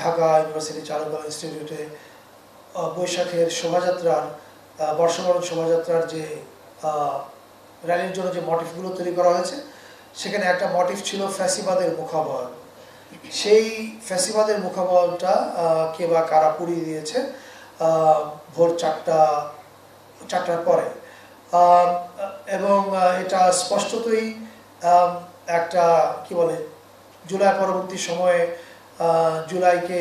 Dhaka university চারুকলা ইনস্টিটিউটে বৈশাখের শোভাযাত্রার বর্ষবরণ শোভাযাত্রার যে র্যালির জন্য যে মোটিভগুলো তৈরি করা হয়েছে, সেখানে একটা মোটিভ ছিল ফ্যাসিবাদের মুখাবয়ব। সেই ফ্যাসিবাদের মুখাবয়বটা কে বা কারা পুড়িয়ে দিয়েছে ভোর 4টার পরে, এবং এটা স্পষ্টতই একটা কি বলে জুলাই পরবর্তী সময়ে জুলাইকে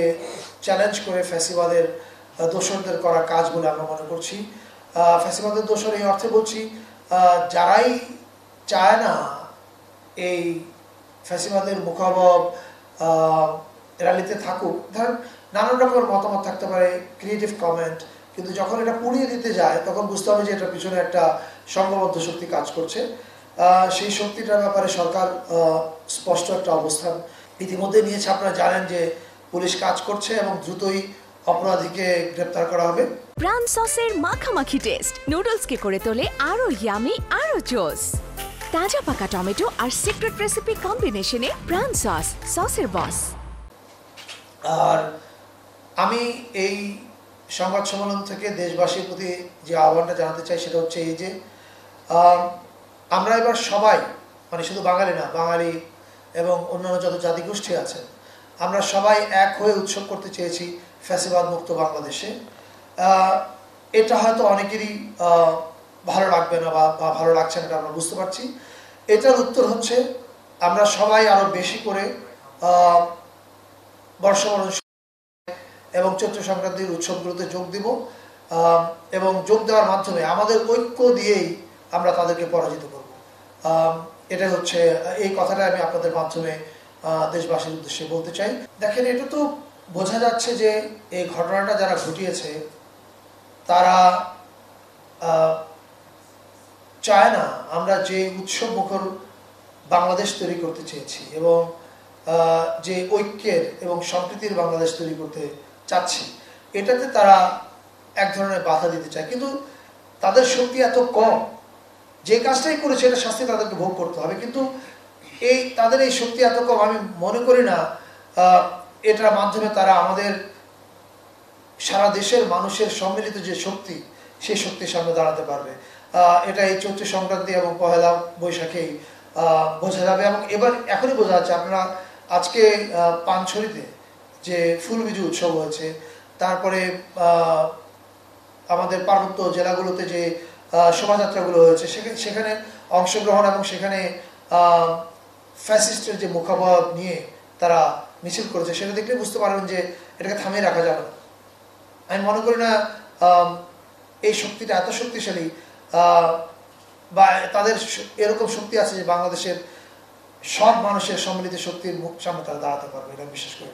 চ্যালেঞ্জ করে ফ্যাসিবাদের দোসরদের করা কাজ বলে আমরা মনে করছি। ফ্যাসিবাদের দোসর এই অর্থে বলছি, যারাই চায় না এই ফ্যাসিবাদের মুখাবয়ব র্যালিতে থাকুক, ধরেন নানান রকমের মতামত থাকতে পারে, ক্রিয়েটিভ কমেন্ট, কিন্তু যখন এটা পুড়িয়ে দিতে যায় তখন বুঝতে হবে যে এটার পিছনে একটা সংঘবদ্ধ শক্তি কাজ করছে। সেই শক্তিটার ব্যাপারে সরকার স্পষ্ট একটা অবস্থান ইতিমধ্যে নিয়েছে। আপনারা জানেন যে পুলিশ কাজ করছে এবং দ্রুতই অপরাধীকে গ্রেপ্তার করা হবে। প্রাণ সসের মাখামাখি টেস্ট নুডলসকে করে তোলে আরো ইয়ামি, আরো জোস। তাজা পাকা টমেটো আর সিক্রেট রেসিপি কম্বিনেশনে প্রাণ সসের বস। আর আমি এই সংবাদ সম্মেলন থেকে দেশবাসীর প্রতি যে আহ্বানটা জানাতে চাই সেটা হচ্ছে এই যে আমরা এবার সবাই, মানে শুধু বাঙালি না, বাঙালি এবং অন্যান্য যত জাতিগোষ্ঠী আছেন, আমরা সবাই এক হয়ে উৎসব করতে চেয়েছি ফ্যাসিবাদ মুক্ত বাংলাদেশে। এটা হয়তো অনেকেরই ভালো লাগবে না বা ভালো লাগছে না, এটা আমরা বুঝতে পারছি। এটার উত্তর হচ্ছে আমরা সবাই আরো বেশি করে বর্ষবরণ এবং চৈত্র সংক্রান্তির উৎসবগুলোতে যোগ দিব, এবং যোগ দেওয়ার মাধ্যমে আমাদের ঐক্য দিয়েই আমরা তাদেরকে পরাজিত করব। এটা হচ্ছে এই কথাটা আমি আপনাদের মাধ্যমে দেশবাসীর উদ্দেশ্যে বলতে চাই। দেখেন, এটা তো বোঝা যাচ্ছে যে এই ঘটনাটা যারা ঘটিয়েছে তারা চায় না আমরা যে উৎসব মুখর বাংলাদেশ তৈরি করতে চেয়েছি এবং যে ঐক্যের এবং সম্প্রীতির বাংলাদেশ তৈরি করতে চাচ্ছি, এটাতে তারা এক ধরনের বাধা দিতে চায়। কিন্তু তাদের শক্তি এত কম, যে কাজটাই করেছে এটা শাস্তি তাদেরকে ভোগ করতে হবে, কিন্তু তাদের এই শক্তি এত কম, আমি মনে করি না এটার মাধ্যমে তারা আমাদের সারা দেশের মানুষের সম্মিলিত যে শক্তি, সেই শক্তির সামনে দাঁড়াতে পারবে। এটা এই চৈত্র সংক্রান্তি এবং পহেলা বৈশাখেই বোঝা যাবে, এবং এখনই বোঝা যাচ্ছে। আপনারা আজকে পানছড়িতে যে ফুলবিজু উৎসব হয়েছে, তারপরে আমাদের পার্বত্য জেলাগুলোতে যে শোভাযাত্রাগুলো হয়েছে, সেখানে অংশগ্রহণ এবং সেখানে ফ্যাসিস্টের যে মুখাবয়ব নিয়ে তারা মিছিল করেছে, সেটা দেখলে বুঝতে পারবেন যে এটাকে থামিয়ে রাখা যাবে না। আমি মনে করি না এই শক্তিটা এত শক্তিশালী বা তাদের এরকম শক্তি আছে যে বাংলাদেশের সব মানুষের সম্মিলিত শক্তির মুখ সামনে তারা দাঁড়াতে পারবে, এটা বিশ্বাস করি।